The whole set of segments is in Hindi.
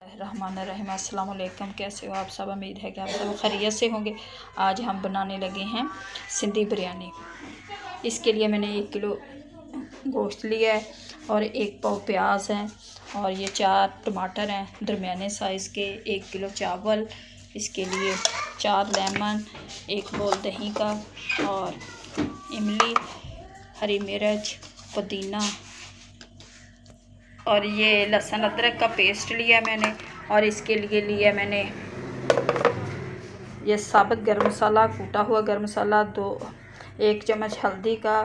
रहमानिर्रहीम। अस्सलाम वालेकुम। कैसे हो आप सब? उम्मीद है कि आप सब खैरियत से होंगे। आज हम बनाने लगे हैं सिंधी बिरयानी। इसके लिए मैंने 1 किलो गोश्त लिया है और 1 पाव प्याज है और ये 4 टमाटर हैं दरमियाने साइज़ के। 1 किलो चावल, इसके लिए 4 लेमन, 1 बोल दही का और इमली, हरी मिर्च, पुदीना और ये लहसुन अदरक का पेस्ट लिया मैंने। और इसके लिए लिया मैंने ये साबुत गरम मसाला, कूटा हुआ गरम मसाला, 1 चम्मच हल्दी का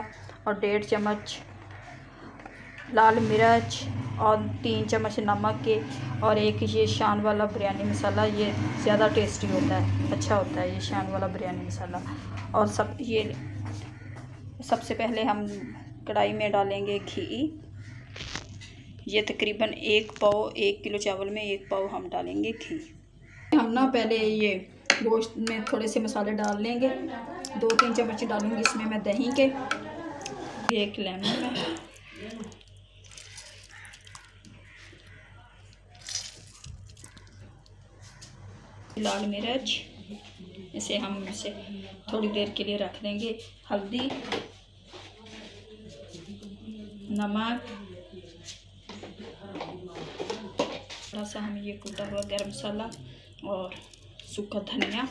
और 1.5 चम्मच लाल मिर्च और 3 चम्मच नमक के और एक ये शान वाला बिरयानी मसाला। ये ज़्यादा टेस्टी होता है, अच्छा होता है ये शान वाला बिरयानी मसाला। और सबसे पहले हम कढ़ाई में डालेंगे घी। ये तकरीबन 1 पाव, 1 किलो चावल में 1 पाव हम डालेंगे घी। हम ना पहले ये गोश्त में थोड़े से मसाले डाल लेंगे। 2-3 चम्मच डालूंगी इसमें मैं दही के। 1 लेमन में लाल मिर्च, इसे हम थोड़ी देर के लिए रख देंगे। हल्दी, नमक, थोड़ा सा हम ये कूटा हुआ गरम मसाला और सूखा धनिया।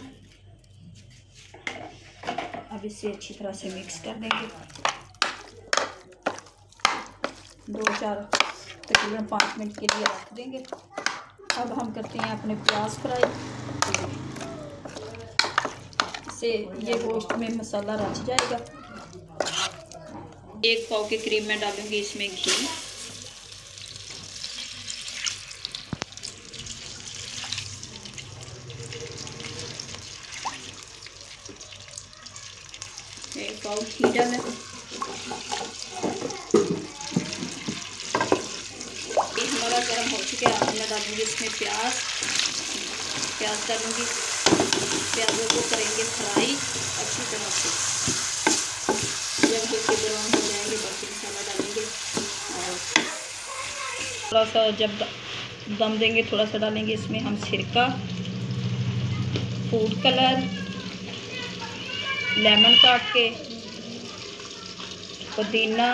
अब इसे अच्छी तरह से मिक्स कर देंगे। 2-4 तकरीबन 5 मिनट के लिए रख देंगे। अब हम करते हैं अपने प्याज फ्राई। इससे ये गोश्त में मसाला रच जाएगा। 1 पाव के करीब मैं डालूंगी इसमें घी। एक पाव घी डालें। हमारा गर्म हो चुका है। मैं डालूंगी इसमें प्याज डालूंगी। प्याजों को करेंगे फ्राई अच्छी तरह से। जब हल्के ब्राउन हो जाएंगे बाकी मसाला डालेंगे और थोड़ा सा जब दम देंगे थोड़ा सा डालेंगे इसमें हम सिरका, फूड कलर, लेमन काट के, पुदीना।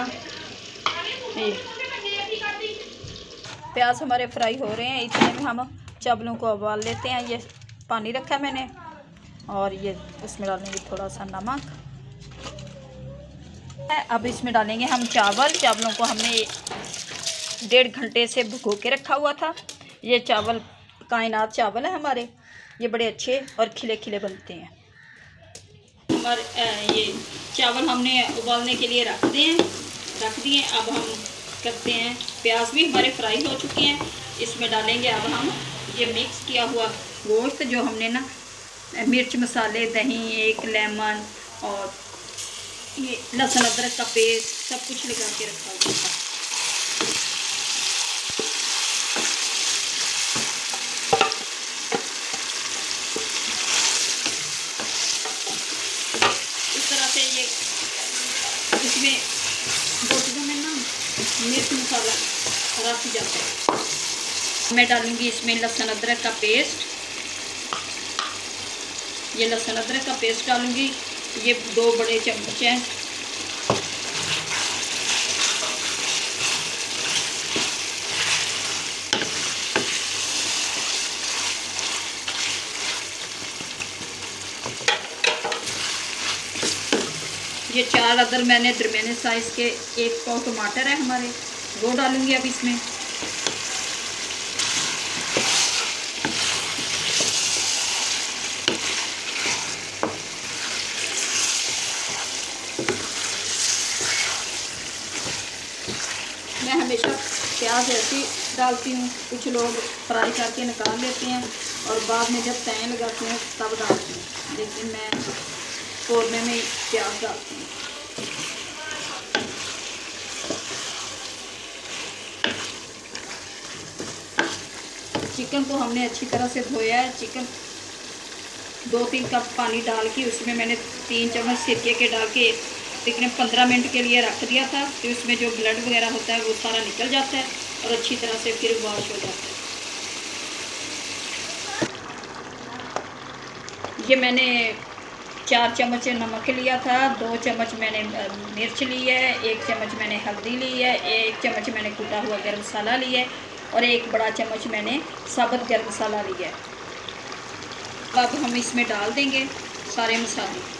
प्याज हमारे फ्राई हो रहे हैं। इतने में हम चावलों को उबाल लेते हैं। ये पानी रखा है मैंने और ये इसमें डालेंगे थोड़ा सा नमक। अब इसमें डालेंगे हम चावलों को हमने 1.5 घंटे से भिगो के रखा हुआ था। ये चावल कायनात चावल है हमारे। ये बड़े अच्छे और खिले खिले बनते हैं। और ये चावल हमने उबालने के लिए रख दिए। अब हम करते हैं, प्याज भी हमारे फ्राई हो चुके हैं। इसमें डालेंगे अब हम ये मिक्स किया हुआ गोश्त जो हमने ना मिर्च मसाले, दही, 1 लेमन और ये लहसुन अदरक का पेस्ट सब कुछ लगा के रखा हुआ था। इस तरह से ये इसमें गोश्त में ना मिर्च मसाला रच जाता है। मैं डालूंगी इसमें लहसुन अदरक का पेस्ट। ये लहसुन अदरक का पेस्ट डालूंगी। ये 2 बड़े चम्मच हैं। ये 4 अदर मैंने दरमियाने साइज़ के 1 पाव टमाटर है हमारे, वो डालूंगी अब इसमें। मैं हमेशा प्याज ऐसे डालती हूँ। कुछ लोग फ्राई करके निकाल लेते हैं और बाद में जब तैन लगाते हैं तब डालती हूँ, लेकिन मैं क़ोरमे में प्याज डालती हूँ। चिकन को हमने अच्छी तरह से धोया है। चिकन 2-3 कप पानी डाल के उसमें मैंने 3 चम्मच सिरके के डाल के तकरीबन 15 मिनट के लिए रख दिया था। तो इसमें जो ब्लड वगैरह होता है वो सारा निकल जाता है और अच्छी तरह से फिर वॉश हो जाता है। ये मैंने 4 चम्मच नमक लिया था, 2 चम्मच मैंने मिर्च ली है, 1 चम्मच मैंने हल्दी ली है, 1 चम्मच मैंने कूटा हुआ गरम मसाला लिया है और 1 बड़ा चम्मच मैंने साबुत गरम मसाला लिया है। अब हम इसमें डाल देंगे सारे मसाले।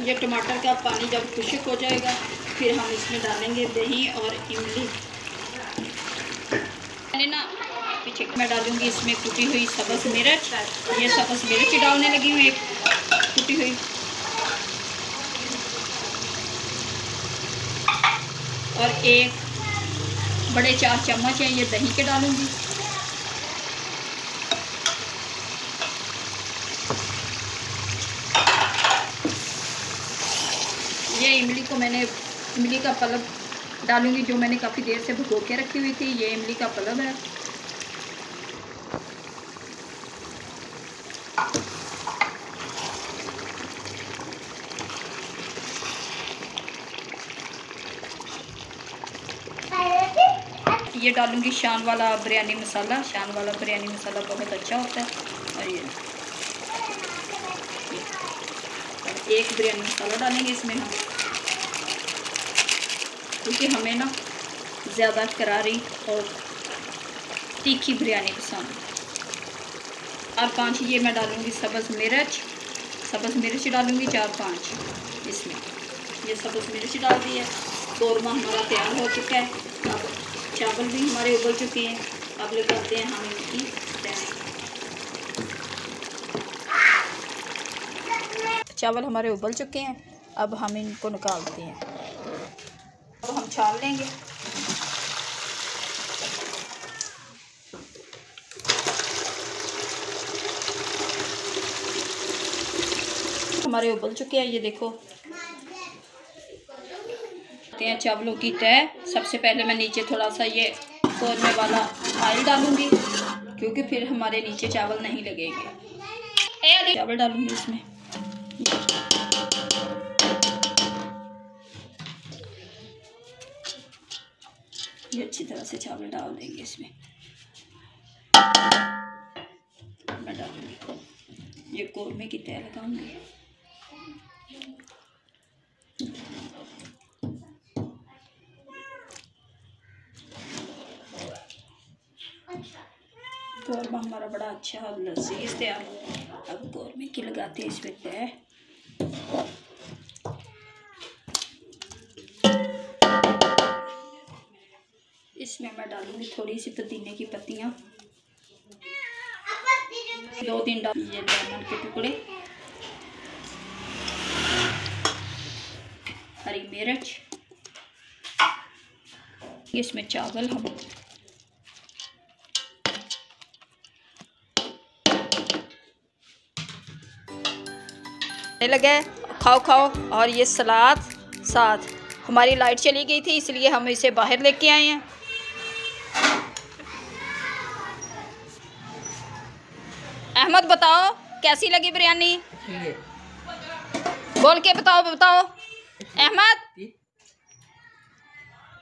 ये टमाटर का पानी जब खुश्क हो जाएगा फिर हम इसमें डालेंगे दही और इमली। मैंने ना पीछे मैं डालूंगी इसमें कुटी हुई सब्ज़ मिर्च। ये सब्ज़ मिर्च डालने लगी हूँ, एक कुटी हुई, और 1 बड़े 4 चम्मच है ये दही के डालूंगी। ये इमली को मैंने इमली का पल्प डालूंगी जो मैंने काफ़ी देर से भिगो के रखी हुई थी। ये इमली का पल्प है। ये डालूंगी शान वाला बिरयानी मसाला। शान वाला बिरयानी मसाला बहुत अच्छा होता है। और ये 1 बिरयानी मसाला डालेंगे इसमें हम, क्योंकि हमें ना ज़्यादा करारी और तीखी बिरयानी पसंद है। और 5 ये मैं डालूँगी सब्ज़ मिर्च डालूँगी 4-5 इसमें। ये सब्ज़ मिर्च डाल दी है। कौरमा हमारा तैयार हो चुका है। अब चावल भी हमारे उबल चुके हैं। अब लगाते हैं हम इनकी तैयारी। चावल हमारे उबल चुके हैं। अब हम इनको निकालते हैं। अब हम छान लेंगे। हमारे उबल चुके हैं, ये देखो। हैं चावलों की तय। सबसे पहले मैं नीचे थोड़ा सा ये कौरमे वाला ऑयल डालूंगी, क्योंकि फिर हमारे नीचे चावल नहीं लगेंगे। चावल डालूंगी इसमें। ये अच्छी तरह से चावल डाल देंगे इसमें। मैं डालूंगी, ये कौरमे की तय लगाऊंगी। कौरमा हमारा बड़ा अच्छा और लजीज तैयार हो। अब कौरमे की लगाते हैं इसमें तय। इसमें मैं डालूंगी थोड़ी सी पुदीने की पत्तियाँ, 2-3 डाल। ये लेमन के टुकड़े, हरी मिर्च, इसमें चावल हम लगे। खाओ। और ये सलाद साथ। हमारी लाइट चली गई थी इसलिए हम इसे बाहर लेके आए हैं। अहमद बताओ कैसी लगी बिरयानी? बोल के बताओ अहमद।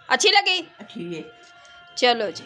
अच्छी लगी? अच्छी है। चलो जी।